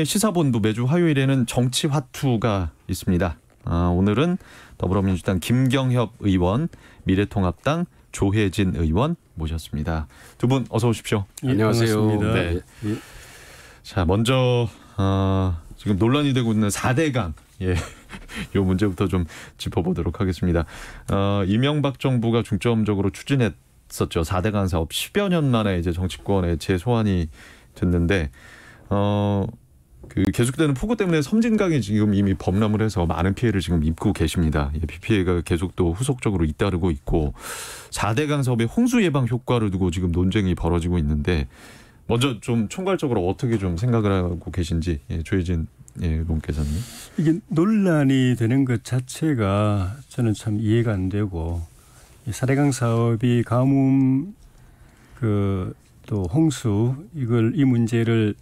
시사본부 매주 화요일에는 정치화투가 있습니다. 오늘은 더불어민주당 김경협 의원, 미래통합당 조혜진 의원 모셨습니다. 두 분 어서 오십시오. 예, 안녕하세요. 네. 예. 자, 먼저 지금 논란이 되고 있는 4대강, 이 문제부터 좀 짚어보도록 하겠습니다. 이명박 정부가 중점적으로 추진했었죠. 4대강 사업 10여 년 만에 이제 정치권에 재소환이 됐는데 그 계속되는 폭우 때문에 섬진강이 지금 이미 범람을 해서 많은 피해를 지금 입고 계십니다. 비 피해가 계속 또 후속적으로 잇따르고 있고 4대강 사업의 홍수 예방 효과를 두고 지금 논쟁이 벌어지고 있는데 먼저 좀 총괄적으로 어떻게 좀 생각을 하고 계신지 조혜진 의원께서는. 이게 논란이 되는 것 자체가 저는 참 이해가 안 되고 4대강 사업이 가뭄 또 홍수 이 문제를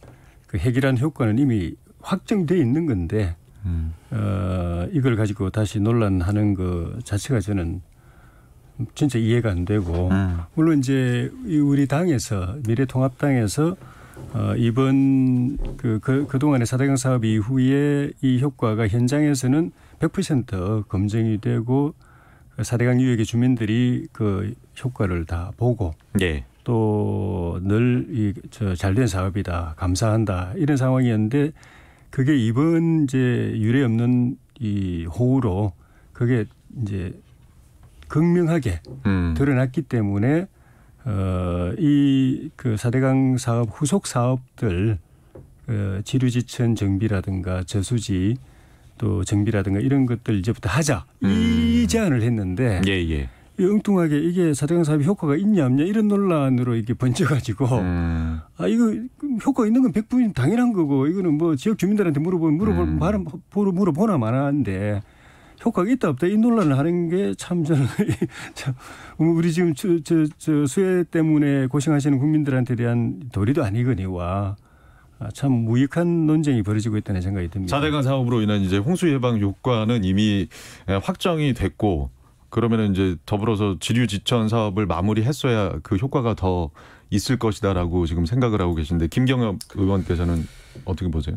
해결한 효과는 이미 확정돼 있는 건데 이걸 가지고 다시 논란하는 것 자체가 저는 진짜 이해가 안 되고 물론 이제 우리 당에서 미래통합당에서 이번 그동안의 4대강 사업 이후에 이 효과가 현장에서는 100% 검증이 되고 4대강 유역의 주민들이 그 효과를 다 보고 또 늘 잘된 사업이다, 감사한다 이런 상황이었는데 그게 이번 이제 유례 없는 이 호우로 그게 이제 극명하게 드러났기 때문에 이 4대강 사업 후속 사업들 지류지천 정비라든가 저수지 또 정비라든가 이런 것들 이제부터 하자 이 제안을 했는데. 엉뚱하게 이게 4대강 사업이 효과가 있냐 없냐 이런 논란으로 이게 번져가지고 이거 효과 있는 건 100% 당연한 거고 이거는 뭐 지역 주민들한테 물어보나 마나인데 효과가 있다 없다 이 논란을 하는 게 참 저는 우리 지금 저 수해 때문에 고생하시는 국민들한테 대한 도리도 아니거니와 참 무익한 논쟁이 벌어지고 있다는 생각이 듭니다. 4대강 사업으로 인한 이제 홍수 예방 효과는 이미 확정이 됐고. 그러면 이제 더불어서 지류지천 사업을 마무리했어야 그 효과가 더 있을 것이다라고 지금 생각을 하고 계신데 김경협 의원께서는 어떻게 보세요?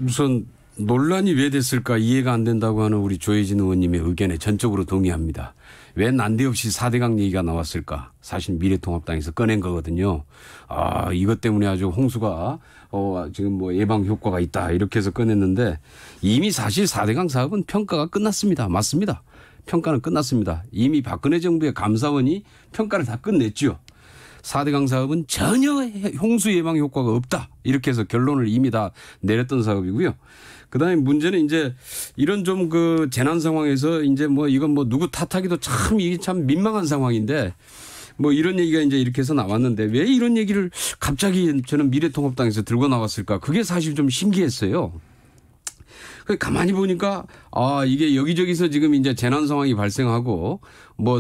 우선 논란이 왜 됐을까 이해가 안 된다고 하는 우리 조혜진 의원님의 의견에 전적으로 동의합니다. 왜 난데없이 4대강 얘기가 나왔을까? 사실 미래통합당에서 꺼낸 거거든요. 이것 때문에 아주 홍수가 지금 뭐 예방 효과가 있다 이렇게 해서 꺼냈는데 이미 사실 4대강 사업은 평가가 끝났습니다. 맞습니다. 평가는 끝났습니다. 이미 박근혜 정부의 감사원이 평가를 다 끝냈죠. 4대강 사업은 전혀 홍수 예방 효과가 없다. 이렇게 해서 결론을 이미 다 내렸던 사업이고요. 그다음에 문제는 이제 이런 좀 재난 상황에서 이제 이건 누구 탓하기도 이게 참 민망한 상황인데 이런 얘기가 이제 이렇게 해서 나왔는데 왜 이런 얘기를 갑자기 저는 미래통합당에서 들고 나왔을까? 그게 사실 좀 신기했어요. 가만히 보니까 이게 여기저기서 지금 이제 재난 상황이 발생하고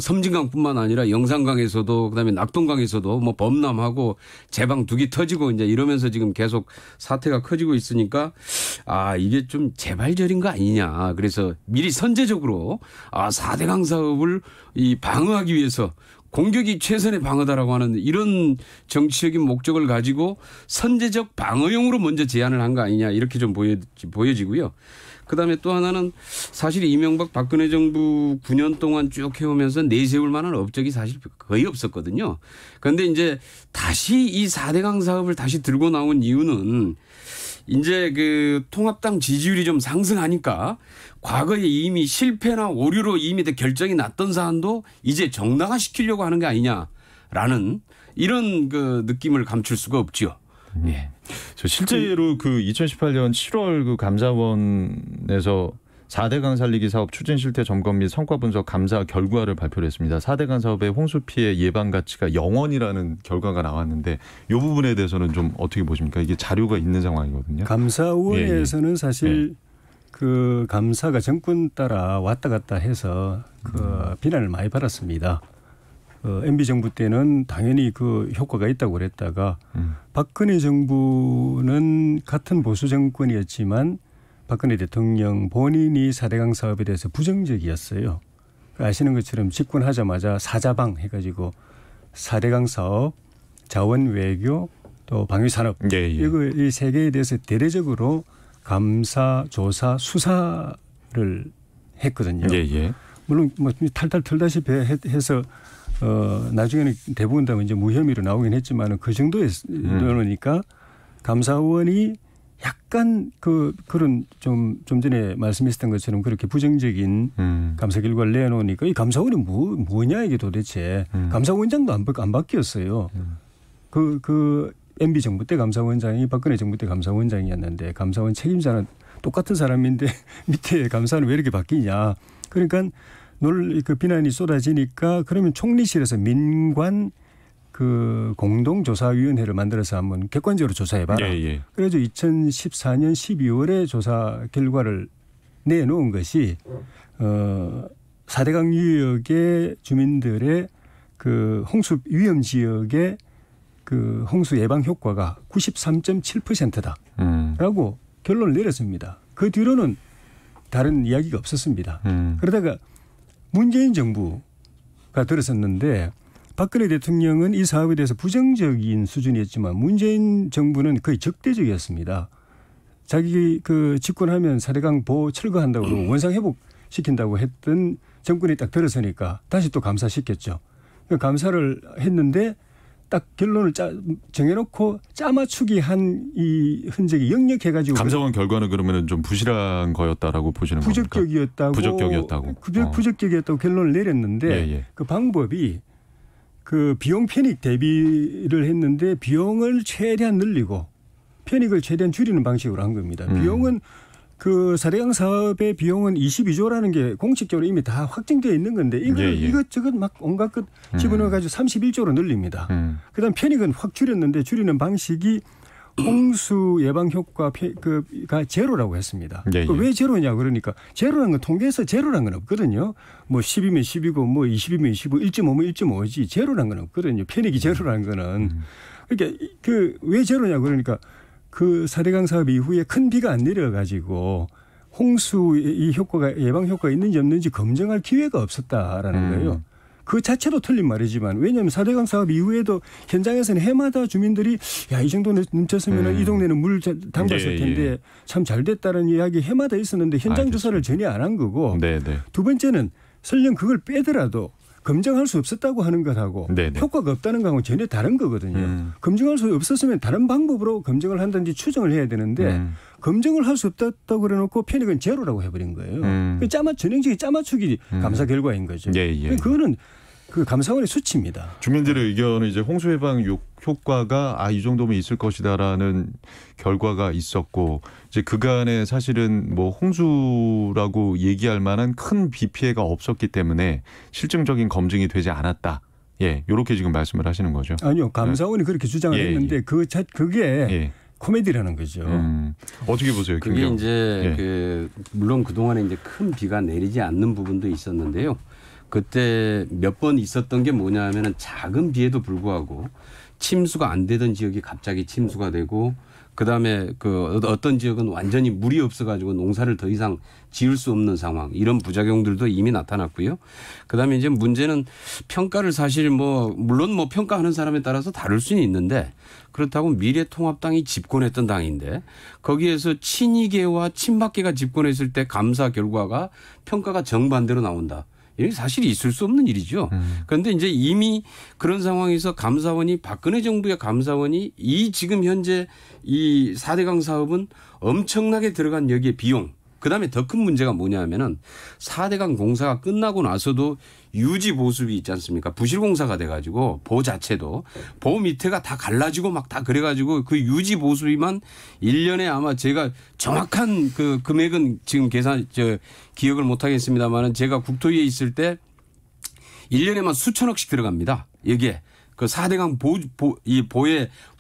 섬진강뿐만 아니라 영산강에서도 그다음에 낙동강에서도 범람하고 제방 두 개 터지고 이제 이러면서 지금 계속 사태가 커지고 있으니까 이게 좀 재발절인 거 아니냐. 그래서 미리 선제적으로 4대강 사업을 방어하기 위해서 공격이 최선의 방어다라고 하는 이런 정치적인 목적을 가지고 선제적 방어용으로 먼저 제안을 한 거 아니냐 이렇게 좀 보여지고요. 그다음에 또 하나는 사실 이명박 박근혜 정부 9년 동안 쭉 해오면서 내세울 만한 업적이 사실 거의 없었거든요. 그런데 이제 다시 이 4대강 사업을 다시 들고 나온 이유는 이제 통합당 지지율이 좀 상승하니까 과거에 이미 실패나 오류로 이미 결정이 났던 사안도 이제 정당화시키려고 하는 게 아니냐라는 이런 느낌을 감출 수가 없죠. 실제로 2018년 7월 감사원에서 4대강 살리기 사업 추진 실태 점검 및 성과 분석 감사 결과를 발표를 했습니다. 4대강 사업의 홍수 피해 예방 가치가 0원이라는 결과가 나왔는데 이 부분에 대해서는 좀 어떻게 보십니까? 이게 자료가 있는 상황이거든요. 감사원에서는 사실 그 감사가 정권 따라 왔다 갔다 해서 비난을 많이 받았습니다. MB 정부 때는 당연히 효과가 있다고 그랬다가 박근혜 정부는 같은 보수 정권이었지만 박근혜 대통령 본인이 4대강 사업에 대해서 부정적이었어요. 아시는 것처럼 집권하자마자 사자방 해가지고 4대강 사업, 자원 외교, 또 방위산업 이 세 개에 대해서 대대적으로 감사, 조사, 수사를 했거든요. 예, 예. 물론 뭐 탈탈 털다시피 해서 나중에는 대부분 다 이제 무혐의로 나오긴 했지만은 그 정도에 이르니까 감사원이 약간 그런 좀 전에 말씀하셨던 것처럼 그렇게 부정적인 감사 결과를 내놓으니까 이 감사원이 뭐냐 이게 도대체 감사원장도 안 바뀌었어요. 그 MB 정부 때 감사원장이 박근혜 정부 때 감사원장이었는데 감사원 책임자는 똑같은 사람인데 밑에 감사는 왜 이렇게 바뀌냐. 그러니까 그 비난이 쏟아지니까 그러면 총리실에서 민관 그 공동조사위원회를 만들어서 한번 객관적으로 조사해봐라. 예, 예. 그래서 2014년 12월에 조사 결과를 내놓은 것이 4대강 유역의 주민들의 그 홍수 위험 지역의 그 홍수 예방 효과가 93.7%다라고 결론을 내렸습니다. 그 뒤로는 다른 이야기가 없었습니다. 그러다가 문재인 정부가 들어섰는데 박근혜 대통령은 이 사업에 대해서 부정적인 수준이었지만 문재인 정부는 거의 적대적이었습니다. 자기 그 집권하면 4대강 보호 철거한다고 원상 회복시킨다고 했던 정권이 딱 들어서니까 다시 또 감사시켰죠. 감사를 했는데 딱 결론을 정해놓고 짜맞추기 한 이 흔적이 역력해가지고 감사원 결과는 그러면은 좀 부실한 거였다라고 보시는 겁니까? 부적격이었다고. 부적격이었다고 결론을 내렸는데 예, 예. 그 방법이 그 비용 편익 대비를 했는데 비용을 최대한 늘리고 편익을 최대한 줄이는 방식으로 한 겁니다. 비용은 그 4대강 사업의 비용은 22조라는 게 공식적으로 이미 다 확정되어 있는 건데 이걸 이것저것 막 온갖 것 집어넣어가지고 31조로 늘립니다. 그다음 편익은 확 줄였는데 줄이는 방식이 홍수 예방 효과가 제로라고 했습니다. 예, 예. 왜 제로냐 그러니까 제로라는 건 통계에서 제로라는 건 없거든요. 뭐 10이면 10이고 뭐 20이면 20이고 1.5면 1.5지 제로라는 건 없거든요. 편익이 제로라는 거는. 그러니까 그 왜 제로냐 그러니까 그 4대강 사업 이후에 큰 비가 안 내려가지고 홍수 이 효과가 예방 효과가 있는지 없는지 검증할 기회가 없었다라는 거예요. 그 자체도 틀린 말이지만 왜냐하면 4대강 사업 이후에도 현장에서는 해마다 주민들이 야, 이 정도 넘쳤으면 이 동네는 물 담갔을 텐데 참 잘 됐다는 이야기 해마다 있었는데 현장 조사를 전혀 안 한 거고 두 번째는 설령 그걸 빼더라도 검증할 수 없었다고 하는 것하고 효과가 없다는 거하고는 전혀 다른 거거든요. 검증할 수 없었으면 다른 방법으로 검증을 한다든지 추정을 해야 되는데 검증을 할 수 없다고 그래놓고 편익은 제로라고 해버린 거예요. 전형적인 짜맞추기 감사 결과인 거죠. 그거는 그 감사원의 수치입니다. 주민들의 의견은 이제 홍수 예방 효과가 이 정도면 있을 것이다라는 결과가 있었고 이제 그간에 사실은 뭐 홍수라고 얘기할 만한 큰 비 피해가 없었기 때문에 실증적인 검증이 되지 않았다. 예, 이렇게 지금 말씀을 하시는 거죠. 아니요, 감사원이 그렇게 주장을 했는데 그게 코미디라는 거죠. 어떻게 보세요, 그게 이제 물론 그 동안에 이제 큰 비가 내리지 않는 부분도 있었는데요. 그때 몇 번 있었던 게 뭐냐 하면은 작은 비에도 불구하고 침수가 안 되던 지역이 갑자기 침수가 되고 그다음에 그 어떤 지역은 완전히 물이 없어가지고 농사를 더 이상 지을 수 없는 상황 이런 부작용들도 이미 나타났고요. 그다음에 이제 문제는 평가를 사실 물론 평가하는 사람에 따라서 다를 수는 있는데 그렇다고 미래통합당이 집권했던 당인데 거기에서 친이계와 친박계가 집권했을 때 감사 결과가 평가가 정반대로 나온다. 이게 사실이 있을 수 없는 일이죠. 그런데 이제 이미 그런 상황에서 감사원이 박근혜 정부의 감사원이 이 지금 현재 이 4대강 사업은 엄청나게 들어간 여기에 비용 그다음에 더 큰 문제가 뭐냐 하면은 4대강 공사가 끝나고 나서도 유지 보수비 있지 않습니까? 부실 공사가 돼가지고 보호 자체도 보호 밑에가 다 갈라지고 막 다 그래가지고 그 유지 보수비만 1년에 아마 제가 정확한 그 금액은 지금 기억을 못 하겠습니다만은 제가 국토위에 있을 때 1년에만 수천억씩 들어갑니다. 여기에 그 4대강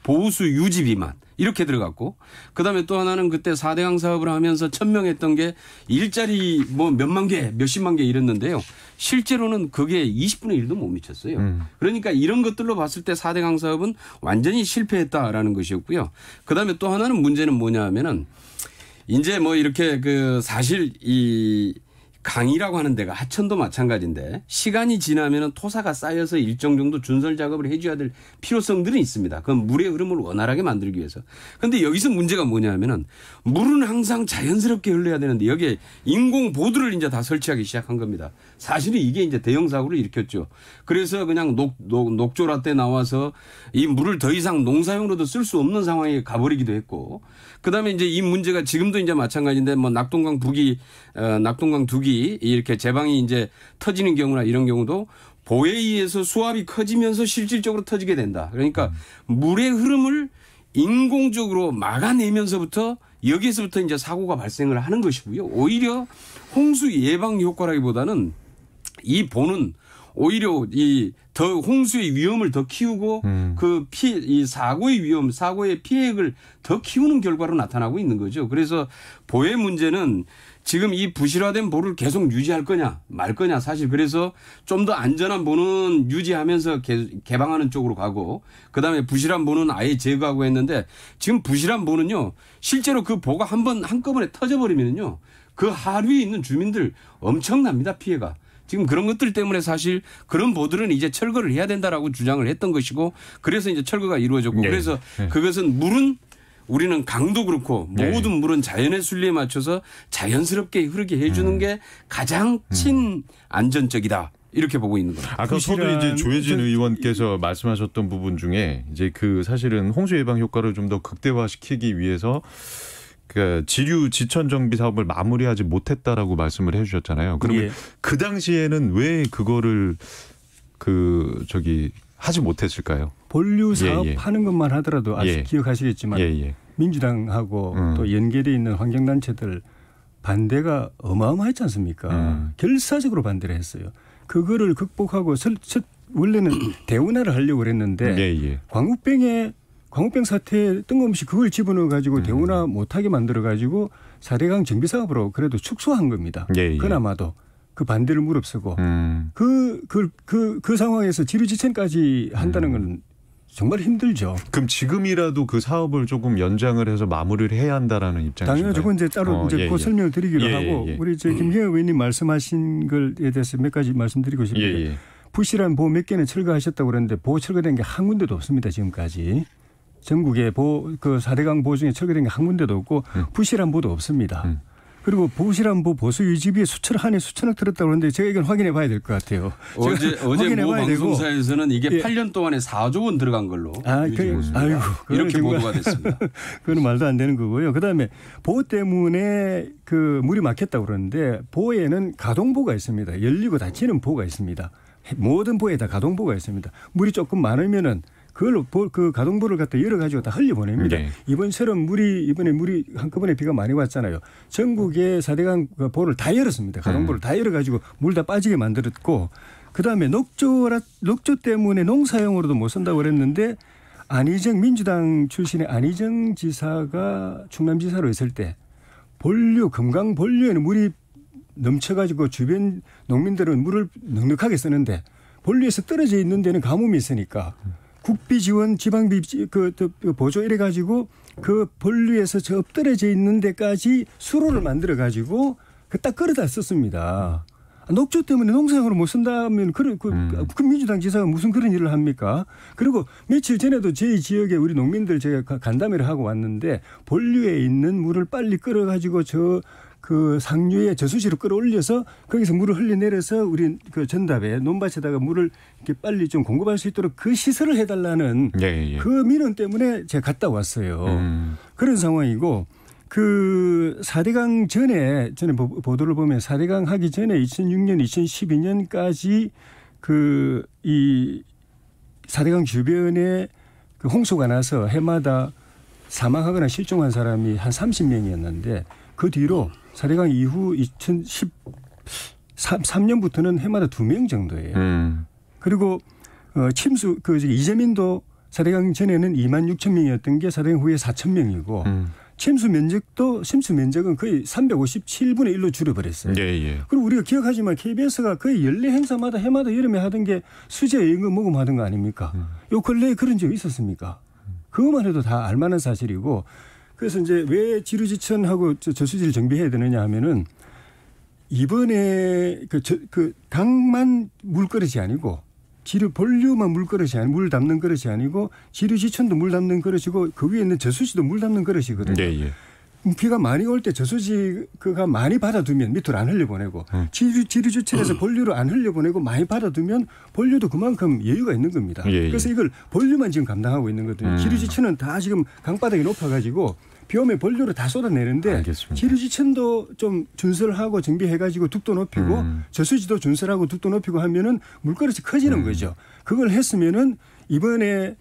보호수 유지비만. 이렇게 들어갔고 그다음에 또 하나는 그때 4대강 사업을 하면서 천명했던 게 일자리 몇만 개 몇십만 개 이랬는데요. 실제로는 그게 20분의 1도 못 미쳤어요. 그러니까 이런 것들로 봤을 때 4대강 사업은 완전히 실패했다라는 것이었고요. 그다음에 또 하나는 문제는 뭐냐 하면은 이제 이렇게 사실 강이라고 하는 데가 하천도 마찬가지인데 시간이 지나면 토사가 쌓여서 일정 정도 준설 작업을 해줘야 될 필요성들은 있습니다. 그건 물의 흐름을 원활하게 만들기 위해서. 그런데 여기서 문제가 뭐냐면은 물은 항상 자연스럽게 흘러야 되는데 여기에 인공 보드를 이제 다 설치하기 시작한 겁니다. 사실은 이게 이제 대형 사고를 일으켰죠. 그래서 그냥 녹조라 때 나와서 이 물을 더 이상 농사용으로도 쓸 수 없는 상황에 가버리기도 했고, 그다음에 이제 이 문제가 지금도 이제 마찬가지인데 뭐 낙동강 두기 이렇게 제방이 이제 터지는 경우나 이런 경우도 보에 의해서 수압이 커지면서 실질적으로 터지게 된다. 그러니까 물의 흐름을 인공적으로 막아내면서부터 여기에서부터 이제 사고가 발생을 하는 것이고요. 오히려 홍수 예방 효과라기보다는 이 보는 오히려 이 더 홍수의 위험을 더 키우고 이 사고의 위험, 사고의 피해액을 더 키우는 결과로 나타나고 있는 거죠. 그래서 보의 문제는 지금 이 부실화된 보를 계속 유지할 거냐 말 거냐 사실 그래서 좀 더 안전한 보는 유지하면서 개방하는 쪽으로 가고 그다음에 부실한 보는 아예 제거하고 했는데 지금 부실한 보는요 실제로 그 보가 한꺼번에 터져버리면요 그 하류에 있는 주민들 엄청납니다 피해가. 지금 그런 것들 때문에 사실 그런 보들은 이제 철거를 해야 된다라고 주장을 했던 것이고 그래서 이제 철거가 이루어졌고 그래서 그것은 물은 우리는 강도 그렇고 모든 물은 자연의 순리에 맞춰서 자연스럽게 흐르게 해주는 게 가장 친안전적이다. 이렇게 보고 있는 겁니다. 아까 서두 이제 조혜진 의원께서 말씀하셨던 부분 중에 이제 그 사실은 홍수 예방 효과를 좀 더 극대화시키기 위해서 그 지류 지천 정비 사업을 마무리하지 못했다라고 말씀을 해주셨잖아요. 그러면 그 당시에는 왜 그거를 하지 못했을까요? 본류 사업 하는 것만 하더라도 아직 기억하시겠지만 민주당하고 또 연계되어 있는 환경단체들 반대가 어마어마했지 않습니까? 결사적으로 반대를 했어요. 그거를 극복하고 원래는 대운하를 하려고 그랬는데 광우병 사태에 뜬금없이 그걸 집어넣어 가지고 대운하 못하게 만들어 가지고 4대강 정비 사업으로 그래도 축소한 겁니다. 그나마도 그 반대를 무릅쓰고 그 상황에서 지류지천까지 한다는 건 정말 힘들죠. 그럼 지금이라도 그 사업을 조금 연장을 해서 마무리를 해야 한다라는 입장이신가요? 당연히 그건 이제 따로 그 설명을 드리기로 하고 우리 김희애 의원님 말씀하신 것에 대해서 몇 가지 말씀드리고 싶은데 부실한 보 몇 개는 철거하셨다고 그러는데 보 철거된 게 한 군데도 없습니다. 지금까지. 전국에 그 4대강 보 중에 철거된 게 한 군데도 없고 부실한 보도 없습니다. 그리고 부실한 보 보수 유지비에 한 해 수천억 들었다고 그러는데 제가 이건 확인해 봐야 될 것 같아요. 어제 모 방송사에서는 이게 8년 동안에 4조 원 들어간 걸로 이렇게 보도가 됐습니다. 그건 말도 안 되는 거고요. 그다음에 보 때문에 그 물이 막혔다고 그러는데 보에는 가동보가 있습니다. 열리고 닫히는 보가 있습니다. 모든 보에 다 가동보가 있습니다. 물이 조금 많으면은 그걸로 그 가동보를 갖다 열어가지고 다 흘려보냅니다. 이번처럼 이번에 물이 한꺼번에 비가 많이 왔잖아요. 전국에 4대강 보를 다 열었습니다. 가동보를 다 열어가지고 물 다 빠지게 만들었고 그다음에 녹조 때문에 농사용으로도 못 쓴다고 그랬는데 민주당 출신의 안희정 지사가 충남지사로 있을 때 금강 본류에는 물이 넘쳐가지고 주변 농민들은 물을 넉넉하게 쓰는데 본류에서 떨어져 있는 데는 가뭄이 있으니까 국비 지원, 지방비 보조 이래 가지고 그 본류에서 저 엎드려져 있는 데까지 수로를 만들어 가지고 딱 끌어다 썼습니다. 녹조 때문에 농사용으로 못 쓴다면 그 민주당 지사가 무슨 그런 일을 합니까? 그리고 며칠 전에도 저희 지역에 우리 농민들 제가 간담회를 하고 왔는데 본류에 있는 물을 빨리 끌어 가지고 그 상류에 저수지로 끌어올려서 거기서 물을 흘려내려서 우리 그 전답에 논밭에다가 물을 이렇게 빨리 좀 공급할 수 있도록 그 시설을 해달라는 그 민원 때문에 제가 갔다 왔어요. 그런 상황이고 그 4대강 전에 보도를 보면 4대강 하기 전에 2006년, 2012년까지 이 4대강 주변에 그 홍수가 나서 해마다 사망하거나 실종한 사람이 한 30명이었는데 그 뒤로 4대강 이후 2013년부터는 해마다 2명 정도예요. 그리고 이재민도 4대강 전에는 2만 6천 명이었던 게 4대강 후에 4천 명이고 침수 면적은 거의 357분의 1로 줄여버렸어요. 그리고 우리가 기억하지만 KBS가 거의 연례 행사마다 해마다 여름에 하던 게 수제 연금 모금 하던 거 아닙니까? 요 근래에 그런 적이 있었습니까? 그것만 해도 다 알만한 사실이고 그래서 이제 왜 지류지천하고 저수지를 정비해야 되느냐 하면은 이번에 그 강만 물그릇이 아니고 지류 본류만 물그릇이 아니고 물 담는 그릇이 아니고 지류지천도 물 담는 그릇이고 그 위에 있는 저수지도 물 담는 그릇이거든요. 네, 예. 비가 많이 올 때 저수지가 많이 받아두면 밑으로 안 흘려보내고 지류지천에서 본류로 안 흘려보내고 많이 받아두면 본류도 그만큼 여유가 있는 겁니다. 예, 예. 그래서 이걸 본류만 지금 감당하고 있는 거거든요. 지류지천은 다 지금 강바닥이 높아가지고 비 오면 본류를 다 쏟아내는데 알겠습니다. 지류지천도 좀 준설하고 정비해가지고 둑도 높이고 저수지도 준설하고 둑도 높이고 하면은 물그릇이 커지는 거죠. 그걸 했으면은 이번에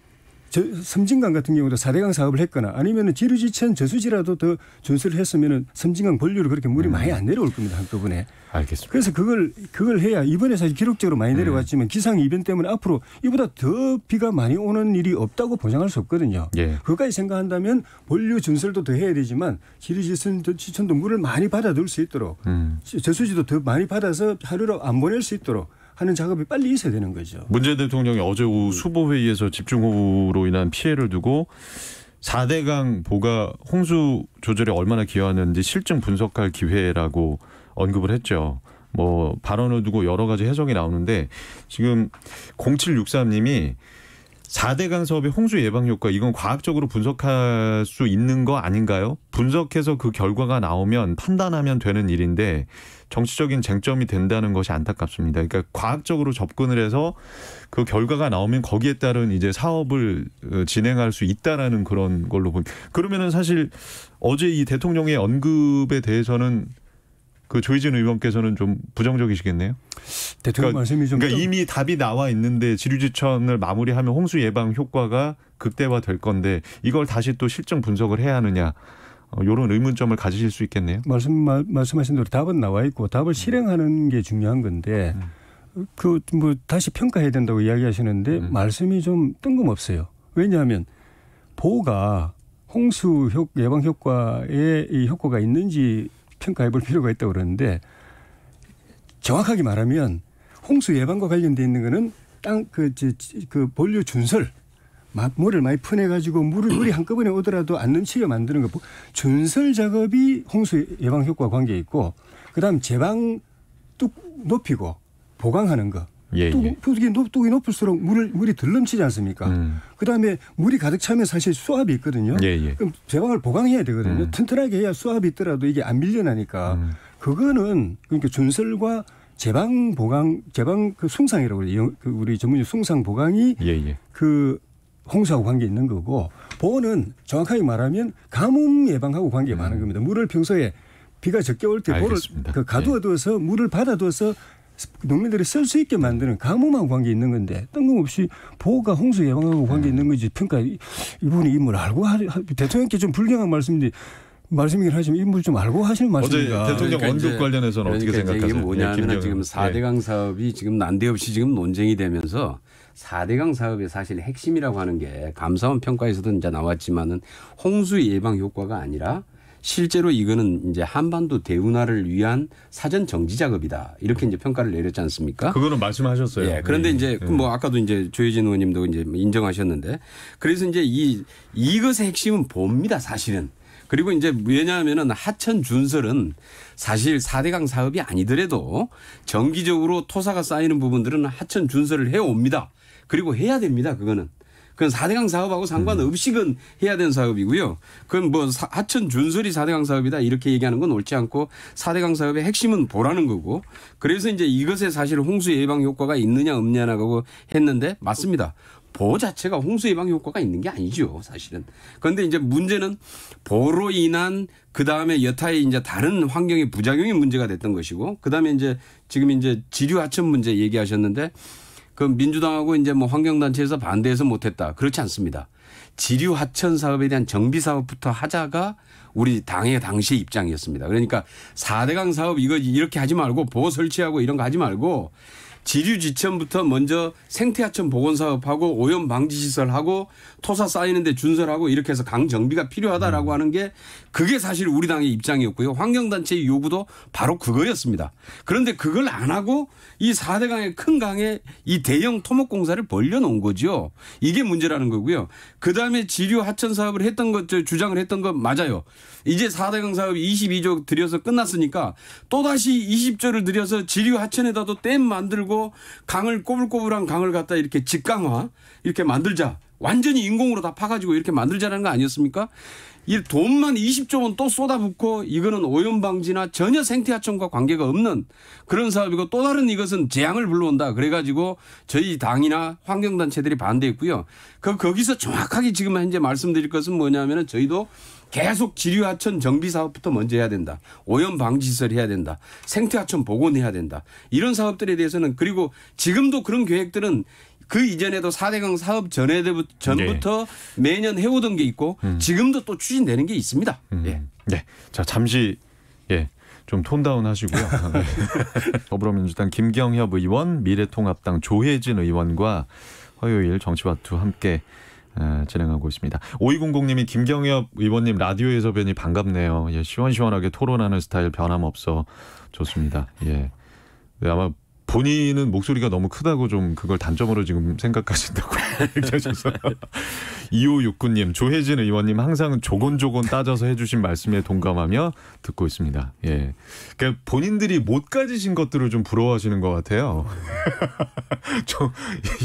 섬진강 같은 경우도 4대강 사업을 했거나 아니면은 지류지천 저수지라도 더 준설을 했으면은 섬진강 본류로 그렇게 물이 많이 안 내려올 겁니다. 한꺼번에. 알겠습니다. 그래서 그걸 해야 이번에 사실 기록적으로 많이 내려왔지만 기상 이변 때문에 앞으로 이보다 더 비가 많이 오는 일이 없다고 보장할 수 없거든요. 예. 그것까지 생각한다면 본류 준설도 더 해야 되지만 지류지천도 물을 많이 받아둘 수 있도록 저수지도 더 많이 받아서 하루로 안 보낼 수 있도록 하는 작업이 빨리 있어야 되는 거죠. 문재인 대통령이 어제 오후 수보회의에서 집중호우로 인한 피해를 두고 4대강 보가 홍수 조절에 얼마나 기여하는지 실증 분석할 기회라고 언급을 했죠. 뭐 발언을 두고 여러 가지 해석이 나오는데 지금 0763님이 4대강 사업의 홍수 예방 효과 이건 과학적으로 분석할 수 있는 거 아닌가요? 분석해서 그 결과가 나오면 판단하면 되는 일인데 정치적인 쟁점이 된다는 것이 안타깝습니다. 그러니까 과학적으로 접근을 해서 그 결과가 나오면 거기에 따른 이제 사업을 진행할 수 있다라는 그런 걸로 보니 그러면은 사실 어제 이 대통령의 언급에 대해서는 그 조희진 의원께서는 좀 부정적이시겠네요. 대통령 말씀이 좀 그러니까 이미 답이 나와 있는데 지류지천을 마무리하면 홍수 예방 효과가 극대화될 건데 이걸 다시 또 실증 분석을 해야 하느냐. 이런 의문점을 가지실 수 있겠네요. 말씀하신 대로 답은 나와 있고 답을 실행하는 게 중요한 건데 그 뭐 다시 평가해야 된다고 이야기하시는데 말씀이 좀 뜬금없어요. 왜냐하면 보가 홍수 예방 효과에 이 효과가 있는지 평가해 볼 필요가 있다고 그러는데 정확하게 말하면 홍수 예방과 관련돼 있는 거는 그 본류 준설 물을 많이 퍼내가지고 물이 한꺼번에 오더라도 안 넘치게 만드는 거. 준설 작업이 홍수 예방 효과와 관계 있고 그다음 제방 뚝 높이고 보강하는 거. 예, 뚝이 높을수록 물이 덜 넘치지 않습니까? 그다음에 물이 가득 차면 사실 수압이 있거든요. 예. 그럼 제방을 보강해야 되거든요. 튼튼하게 해야 수압이 있더라도 이게 안 밀려나니까. 그거는 그러니까 준설과 제방 그 숭상이라고 그래요. 우리 전문용 숭상 보강이 그 홍수하고 관계 있는 거고 보호는 정확하게 말하면 가뭄 예방하고 관계가 많은 겁니다. 물을 평소에 비가 적게 올 때 볼을 가두어둬서 물을 받아둬서 농민들이 쓸 수 있게 만드는 가뭄하고 관계 있는 건데 뜬금없이 보호가 홍수 예방하고 관계 있는 거지 평가 이분이 이 뭘 알고 대통령께 좀 불경한 말씀이긴 하지만 이 물 좀 알고 하시는 말씀입니다. 어제 대통령 언급 관련해서는 어떻게 생각하세요? 이게 뭐냐면 지금 4대강 사업이 지금 난데없이 지금 논쟁이 되면서 4대강 사업의 사실 핵심이라고 하는 게 감사원 평가에서도 이제 나왔지만은 홍수 예방 효과가 아니라 실제로 이거는 이제 한반도 대운하를 위한 사전 정지 작업이다. 이렇게 이제 평가를 내렸지 않습니까? 그거는 말씀하셨어요. 예. 그런데 이제 뭐 아까도 이제 조혜진 의원님도 이제 인정하셨는데 그래서 이제 이것의 핵심은 봅니다. 사실은. 그리고 이제 왜냐하면은 하천 준설은 사실 4대강 사업이 아니더라도 정기적으로 토사가 쌓이는 부분들은 하천 준설을 해옵니다. 그리고 해야 됩니다. 그건 4대강 사업하고 상관없이 그건 해야 되는 사업이고요. 그건 뭐 하천 준설이 4대강 사업이다 이렇게 얘기하는 건 옳지 않고 4대강 사업의 핵심은 보라는 거고 그래서 이제 이것에 사실 홍수 예방 효과가 있느냐 없느냐라고 했는데 맞습니다. 보호 자체가 홍수 예방 효과가 있는 게 아니죠, 사실은. 그런데 이제 문제는 보로 인한 그 다음에 여타의 이제 다른 환경의 부작용이 문제가 됐던 것이고 그 다음에 이제 지금 이제 지류 하천 문제 얘기하셨는데 그 민주당하고 이제 뭐 환경단체에서 반대해서 못했다. 그렇지 않습니다. 지류 하천 사업에 대한 정비 사업부터 하자가 우리 당의 당시의 입장이었습니다. 그러니까 4대강 사업 이거 이렇게 하지 말고 보호 설치하고 이런 거 하지 말고 지류지천부터 먼저 생태하천 복원사업하고 오염 방지시설하고 토사 쌓이는데 준설하고 이렇게 해서 강 정비가 필요하다라고 하는 게 그게 사실 우리 당의 입장이었고요. 환경단체의 요구도 바로 그거였습니다. 그런데 그걸 안 하고 이 4대 강의 큰 강에 이 대형 토목공사를 벌려놓은 거죠. 이게 문제라는 거고요. 그다음에 지류 하천 사업을 했던 것, 주장을 했던 것 맞아요. 이제 4대 강 사업 22조 들여서 끝났으니까 또다시 20조를 들여서 지류 하천에다도 댐 만들고 강을 꼬불꼬불한 강을 갖다 이렇게 직강화 이렇게 만들자. 완전히 인공으로 다 파가지고 이렇게 만들자는 거 아니었습니까? 이 돈만 20조 원 또 쏟아붓고 이거는 오염 방지나 전혀 생태하천과 관계가 없는 그런 사업이고 또 다른 이것은 재앙을 불러온다. 그래가지고 저희 당이나 환경단체들이 반대했고요. 거기서 정확하게 지금 현재 말씀드릴 것은 뭐냐면은 저희도 계속 지류하천 정비 사업부터 먼저 해야 된다. 오염 방지 시설 해야 된다. 생태하천 복원해야 된다. 이런 사업들에 대해서는 그리고 지금도 그런 계획들은 그 이전에도 4대강 사업 전부터 매년 해오던 게 있고 지금도 또 추진되는 게 있습니다. 예. 네. 자, 잠시 좀 톤다운 하시고요. 더불어민주당 김경협 의원, 미래통합당 조혜진 의원과 화요일 정치와투 함께 진행하고 있습니다. 5200님이 김경협 의원님 라디오에서 뵈니 반갑네요. 예, 시원시원하게 토론하는 스타일 변함없어 좋습니다. 예. 네, 아마 본인은 목소리가 너무 크다고 좀 그걸 단점으로 지금 생각하신다고 얘기하셔서 2569님 조혜진 의원님 항상 조곤조곤 따져서 해주신 말씀에 동감하며 듣고 있습니다. 예, 그러니까 본인들이 못 가지신 것들을 좀 부러워하시는 것 같아요.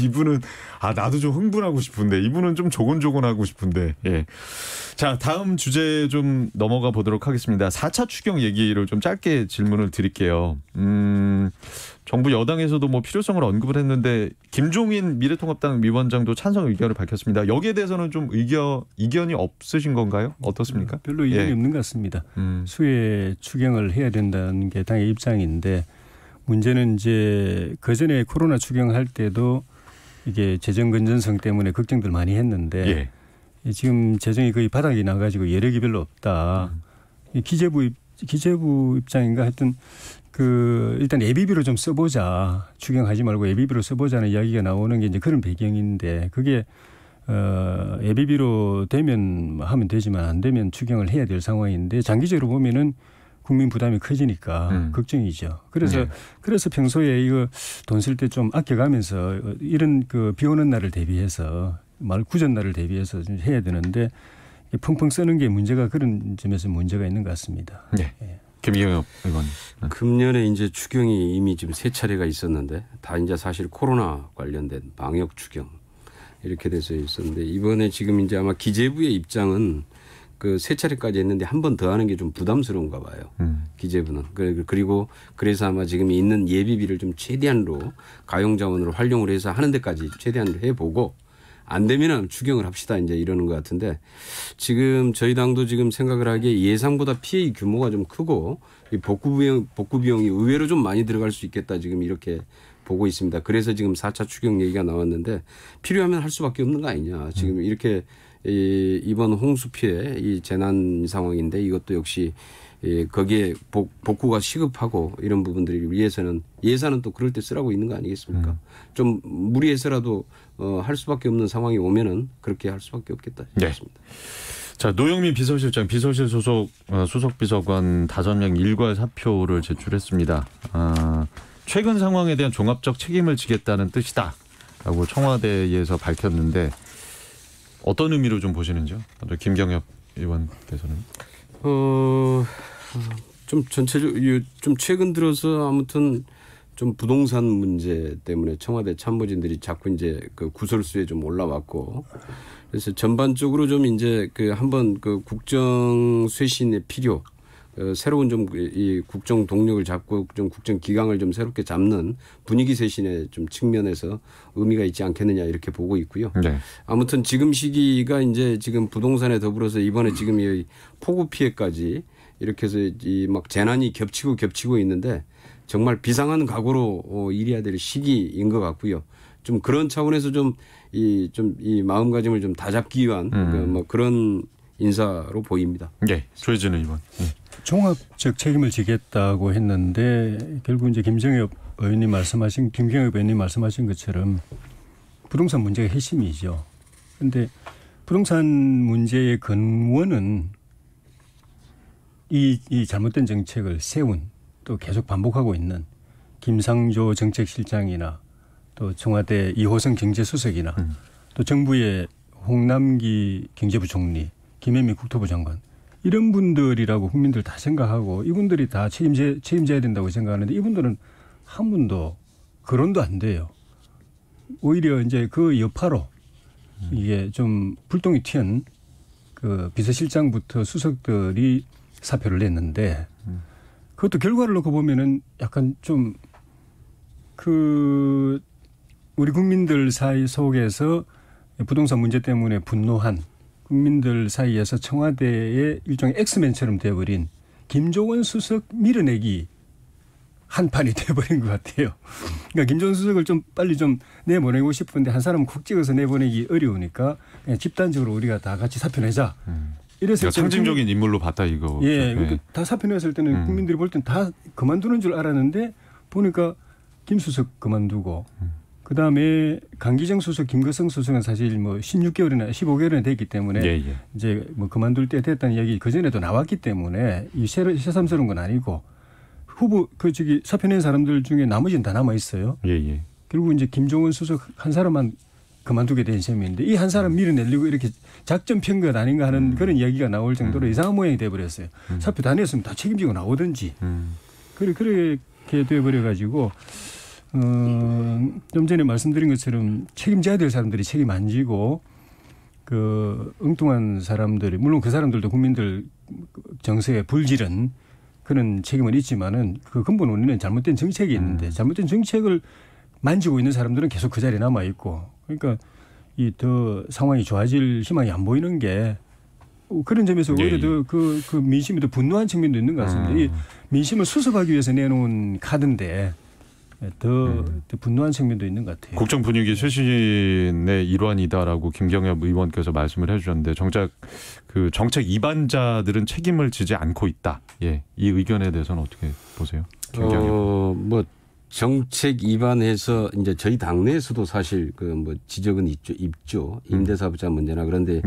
이분은 나도 좀 흥분하고 싶은데 이분은 좀 조곤조곤하고 싶은데. 예. 자, 다음 주제 좀 넘어가 보도록 하겠습니다. 4차 추경 얘기를 좀 짧게 질문을 드릴게요. 정부 여당에서도 뭐 필요성을 언급을 했는데 김종인 미래통합당 위원장도 찬성 의견을 밝혔습니다. 여기에 대해서는 좀 이견이 없으신 건가요? 어떻습니까? 별로 이견이 없는 것 같습니다. 수혜 추경을 해야 된다는 게 당의 입장인데 문제는 이제 그전에 코로나 추경할 때도 이게 재정 건전성 때문에 걱정들 많이 했는데 지금 재정이 거의 바닥이 나가지고 여력이 별로 없다. 기재부 입장인가 하여튼 일단 예비비로 좀 써보자. 추경하지 말고 예비비로 써보자는 이야기가 나오는 게 이제 그런 배경인데 그게 예비비로 되면 하면 되지만 안 되면 추경을 해야 될 상황인데 장기적으로 보면은 국민 부담이 커지니까 걱정이죠. 그래서 평소에 이거 돈 쓸 때 좀 아껴가면서 이런 비 오는 날을 대비해서 구전 날을 대비해서 좀 해야 되는데 펑펑 쓰는 게 문제가 그런 점에서 문제가 있는 것 같습니다. 네. 김경협 의원. 금년에 이제 추경이 이미 지금 3차례가 있었는데 다 이제 사실 코로나 관련된 방역 추경 이렇게 돼서 있었는데 이번에 지금 이제 아마 기재부의 입장은 그 3차례까지 했는데 한 번 더 하는 게 좀 부담스러운가 봐요. 기재부는. 그리고 그래서 아마 지금 있는 예비비를 좀 최대한으로 가용자원으로 활용을 해서 하는 데까지 최대한으로 해보고 안 되면은 추경을 합시다 이제 이러는 것 같은데 지금 저희 당도 지금 생각을 하기에 예상보다 피해 규모가 좀 크고 이 복구 비용이 의외로 좀 많이 들어갈 수 있겠다 지금 이렇게 보고 있습니다. 그래서 지금 4차 추경 얘기가 나왔는데 필요하면 할 수밖에 없는 거 아니냐. 지금 이렇게 이번 홍수 피해 이 재난 상황인데 이것도 역시 거기에 복구가 시급하고 이런 부분들이 위해서는 예산은 또 그럴 때 쓰라고 있는 거 아니겠습니까? 좀 무리해서라도 할 수밖에 없는 상황이 오면은 그렇게 할 수밖에 없겠다 싶습니다. 네. 자, 노영민 비서실장 비서실 소속 수석비서관 5명 일괄 사표를 제출했습니다. 최근 상황에 대한 종합적 책임을 지겠다는 뜻이다라고 청와대에서 밝혔는데 어떤 의미로 좀 보시는지요? 먼저 김경협 의원께서는. 좀 전체적으로 좀 최근 들어서 아무튼 좀 부동산 문제 때문에 청와대 참모진들이 자꾸 이제 그 구설수에 좀 올라왔고 그래서 전반적으로 좀 이제 한번 국정 쇄신의 필요 새로운 좀 이 국정 동력을 잡고 좀 국정 기강을 좀 새롭게 잡는 분위기 쇄신의 좀 측면에서 의미가 있지 않겠느냐 이렇게 보고 있고요. 네. 아무튼 지금 시기가 이제 지금 부동산에 더불어서 이번에 지금 이 폭우 피해까지 이렇게 해서 이 막 재난이 겹치고 있는데 정말 비상한 각오로 일해야 될 시기인 것 같고요. 좀 그런 차원에서 좀 이 마음가짐을 좀 다잡기 위한 그런 인사로 보입니다. 네, 조혜진 의원. 네. 종합적 책임을 지겠다고 했는데 결국 이제 김정엽 의원님 말씀하신 김경엽 의원님 말씀하신 것처럼 부동산 문제가 핵심이죠. 그런데 부동산 문제의 근원은 이 잘못된 정책을 세운 또 계속 반복하고 있는 김상조 정책실장이나 또 청와대 이호성 경제수석이나 또 정부의 홍남기 경제부총리, 김현미 국토부 장관 이런 분들이라고 국민들 다 생각하고 이분들이 다 책임져야 된다고 생각하는데 이분들은 한 분도 거론도 안 돼요. 오히려 이제 그 여파로 이게 좀 불똥이 튀은 그 비서실장부터 수석들이 사표를 냈는데 그것도 결과를 놓고 보면은 약간 좀 그 우리 국민들 사이 속에서 부동산 문제 때문에 분노한 국민들 사이에서 청와대의 일종의 엑스맨처럼 돼버린 김종원 수석 밀어내기 한판이 돼버린 것 같아요. 그러니까 김종원 수석을 좀 빨리 좀 내보내고 싶은데 한 사람은 콕 찍어서 내보내기 어려우니까 그냥 집단적으로 우리가 다 같이 사표 내자. 이래서 그러니까 상징적인 인물로 봤다 이거. 예, 네. 다 사표 냈을 때는 국민들이 볼 땐 다 그만두는 줄 알았는데 보니까 김 수석 그만두고 그다음에 강기정 수석, 김거성 수석은 사실 뭐 16개월이나 15개월이나 됐기 때문에 이제 뭐 그만둘 때 됐다는 얘기 그 전에도 나왔기 때문에 이 새삼스러운 건 아니고 후보 사표 낸 사람들 중에 나머지는 다 남아 있어요. 결국 이제 김종원 수석 한 사람만 그만두게 된 셈인데 이 한 사람 밀어내려고 이렇게 작전 편 것 아닌가 하는 그런 이야기가 나올 정도로 이상한 모양이 돼버렸어요. 사표 다 냈으면 다 책임지고 나오든지. 그렇게 돼버려 가지고 좀 전에 말씀드린 것처럼 책임져야 될 사람들이 책임 안 지고 그 엉뚱한 사람들이 물론 그 사람들도 국민들 정서에 불지른 그런 책임은 있지만은 그 근본 원인은 잘못된 정책이 있는데 잘못된 정책을 만지고 있는 사람들은 계속 그 자리에 남아 있고 그러니까 이 더 상황이 좋아질 희망이 안 보이는 게 그런 점에서 오히려 더 그 민심이 더 분노한 측면도 있는 것 같습니다. 이 민심을 수습하기 위해서 내놓은 카드인데 더 분노한 측면도 있는 것 같아요. 국정 분위기 쇄신의 일환이다라고 김경엽 의원께서 말씀을 해주셨는데 정작 그 정책 이반자들은 책임을 지지 않고 있다. 이 의견에 대해서는 어떻게 보세요? 김경엽. 뭐 정책 입안해서 이제 저희 당내에서도 사실 그 뭐 지적은 있죠. 임대사업자 문제나 그런데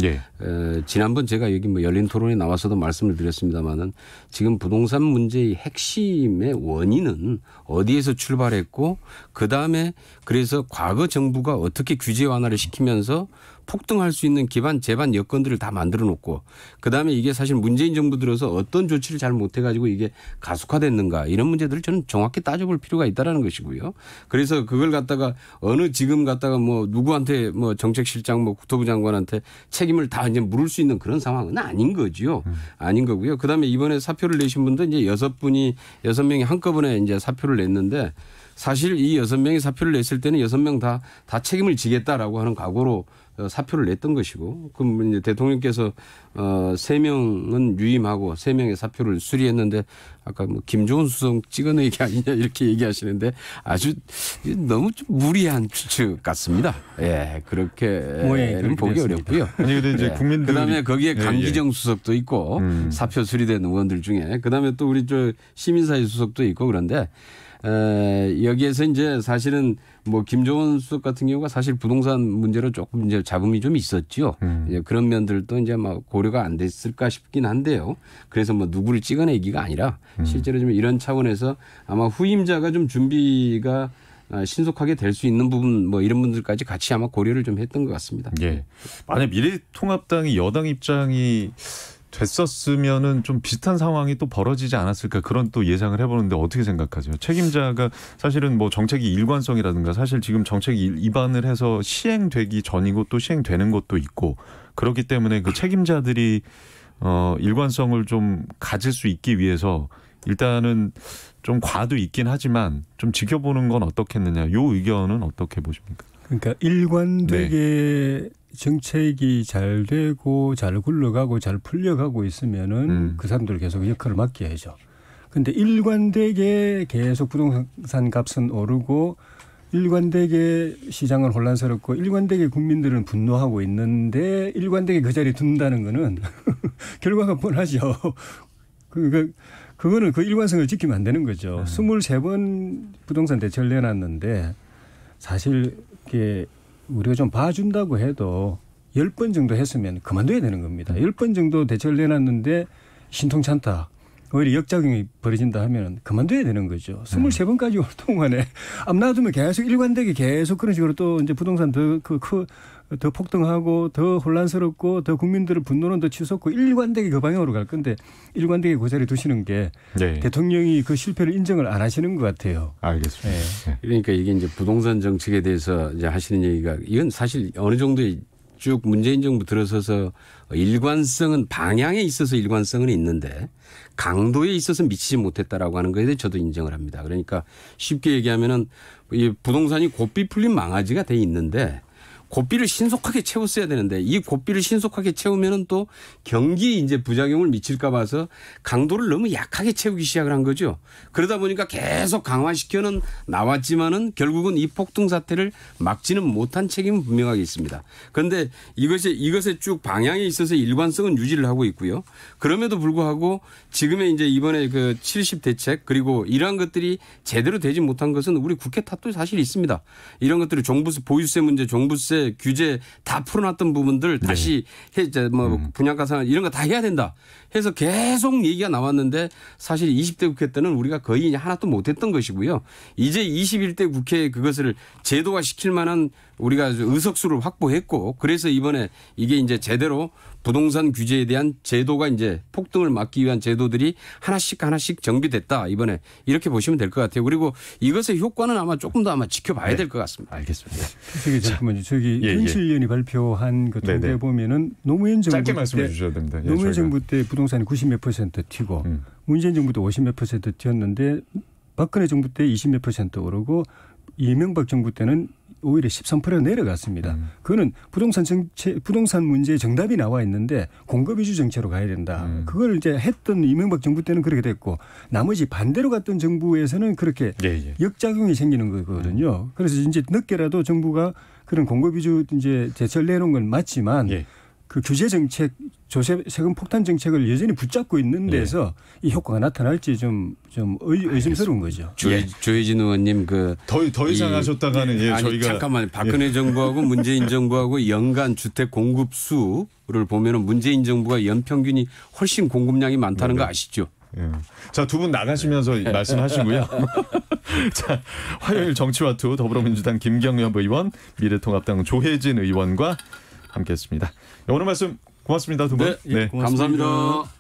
지난번 제가 여기 뭐 열린 토론에 나와서도 말씀을 드렸습니다마는 지금 부동산 문제의 핵심의 원인은 어디에서 출발했고 그 다음에 그래서 과거 정부가 어떻게 규제 완화를 시키면서 폭등할 수 있는 기반 제반 여건들을 다 만들어 놓고 그다음에 이게 사실 문재인 정부 들어서 어떤 조치를 잘 못해 가지고 이게 가속화됐는가 이런 문제들을 저는 정확히 따져볼 필요가 있다라는 것이고요. 그래서 그걸 갖다가 어느 지금 갖다가 뭐 누구한테 뭐 정책실장 뭐 국토부 장관한테 책임을 다 이제 물을 수 있는 그런 상황은 아닌 거지요. 아닌 거고요. 그다음에 이번에 사표를 내신 분도 이제 6명이 한꺼번에 이제 사표를 냈는데 사실 이 6명이 사표를 냈을 때는 6명 다 책임을 지겠다라고 하는 각오로 사표를 냈던 것이고 그럼 이제 대통령께서 3명은 유임하고 3명의 사표를 수리했는데 아까 뭐 김종원 수석 찍어내기 아니냐 이렇게 얘기하시는데 아주 너무 좀 무리한 추측 같습니다. 그렇게는 보기 어렵고요. 아니 근데 이제 국민들 그다음에 거기에 강기정 수석도 있고 사표 수리된 의원들 중에 그다음에 또 우리 저 시민사회 수석도 있고 그런데 여기에서 이제 사실은 뭐 김종원 수석 같은 경우가 사실 부동산 문제로 조금 이제 잡음이 좀 있었죠. 이제 그런 면들도 이제 막 고려가 안 됐을까 싶긴 한데요. 그래서 뭐 누구를 찍어내기가 아니라 실제로 좀 이런 차원에서 아마 후임자가 좀 준비가 신속하게 될 수 있는 부분 뭐 이런 분들까지 같이 아마 고려를 좀 했던 것 같습니다. 만약 미래통합당이 여당 입장이 됐었으면은 좀 비슷한 상황이 또 벌어지지 않았을까 그런 또 예상을 해보는데 어떻게 생각하세요? 책임자가 사실은 뭐 정책의 일관성이라든가 사실 지금 정책 입안을 해서 시행되기 전이고 또 시행되는 것도 있고 그렇기 때문에 그 책임자들이 일관성을 좀 가질 수 있기 위해서 일단은 좀 과도 있긴 하지만 좀 지켜보는 건 어떻겠느냐. 요 의견은 어떻게 보십니까? 그러니까 일관되게 정책이 잘 되고 잘 굴러가고 잘 풀려가고 있으면은 그 사람들 계속 역할을 맡겨야죠. 그런데 일관되게 계속 부동산 값은 오르고 일관되게 시장은 혼란스럽고 일관되게 국민들은 분노하고 있는데 일관되게 그 자리에 둔다는 거는 결과가 뻔하죠. 그러니까 그거는 그 일관성을 지키면 안 되는 거죠. 23번 부동산 대책을 내놨는데 사실 이게 우리가 좀 봐준다고 해도 10번 정도 했으면 그만둬야 되는 겁니다. 10번 정도 대책을 내놨는데 신통찮다. 오히려 역작용이 벌어진다 하면 그만둬야 되는 거죠. 23번까지 올 동안에 앞 놔두면 계속 일관되게 계속 그런 식으로 또 이제 부동산 더 폭등하고 더 혼란스럽고 더 국민들의 분노는 더 치솟고 일관되게 그 방향으로 갈 건데 일관되게 그 자리에 두시는 게 네. 대통령이 그 실패를 인정을 안 하시는 것 같아요. 알겠습니다. 네. 그러니까 이게 이제 부동산 정책에 대해서 이제 하시는 얘기가 이건 사실 어느 정도의 쭉 문재인 정부 들어서서 일관성은 방향에 있어서 일관성은 있는데 강도에 있어서 미치지 못했다라고 하는 거에 대해 저도 인정을 합니다. 그러니까 쉽게 얘기하면은 이 부동산이 고삐 풀린 망아지가 돼 있는데 고삐를 신속하게 채웠어야 되는데 이 고삐를 신속하게 채우면은 또 경기에 이제 부작용을 미칠까 봐서 강도를 너무 약하게 채우기 시작을 한 거죠. 그러다 보니까 계속 강화시켜는 나왔지만은 결국은 이 폭등 사태를 막지는 못한 책임은 분명하게 있습니다. 그런데 이것의 쭉 방향에 있어서 일관성은 유지를 하고 있고요. 그럼에도 불구하고 지금의 이제 이번에 그 70 대책 그리고 이러한 것들이 제대로 되지 못한 것은 우리 국회 탓도 사실 있습니다. 이런 것들이 종부세 보유세 문제, 종부세 규제 다 풀어놨던 부분들 다시 분양가 상한 이런 거 다 해야 된다 해서 계속 얘기가 나왔는데 사실 20대 국회 때는 우리가 거의 하나도 못했던 것이고요. 이제 21대 국회에 그것을 제도화 시킬 만한 우리가 의석수를 확보했고 그래서 이번에 이게 이제 제대로 부동산 규제에 대한 제도가 이제 폭등을 막기 위한 제도들이 하나씩 정비됐다 이번에 이렇게 보시면 될 것 같아요. 그리고 이것의 효과는 아마 조금 더 아마 지켜봐야 될 것 같습니다. 알겠습니다. 잠깐만요. 저기 현실위원이 발표한 그 통계에 보면은 노무현 정부 짧게 말씀해 주셔야 됩니다. 노무현 정부 때 부동산이 90몇 % 튀고 문재인 정부 때 50몇 % 튀었는데 박근혜 정부 때 20몇 % 오르고 이명박 정부 때는 오히려 13% 내려갔습니다. 그거는 부동산 문제의 정답이 나와 있는데 공급 위주 정책으로 가야 된다. 그걸 이제 했던 이명박 정부 때는 그렇게 됐고 나머지 반대로 갔던 정부에서는 그렇게 역작용이 생기는 거거든요. 그래서 이제 늦게라도 정부가 그런 공급 위주 이제 대책을 내놓은 건 맞지만 그 규제 정책, 세금 폭탄 정책을 여전히 붙잡고 있는 데서 이 효과가 나타날지 좀 의심스러운 거죠. 조혜진 의원님 더 이상 하셨다가는 저희가 잠깐만 박근혜 정부하고 문재인 정부하고 연간 주택 공급 수를 보면은 문재인 정부가 연평균이 훨씬 공급량이 많다는 거 아시죠? 자, 두 분 나가시면서 말씀하시고요. 자, 화요일 정치와투 더불어민주당 김경엽 의원, 미래통합당 조혜진 의원과 함께했습니다. 오늘 말씀 고맙습니다, 두 분. 네, 고맙습니다. 감사합니다.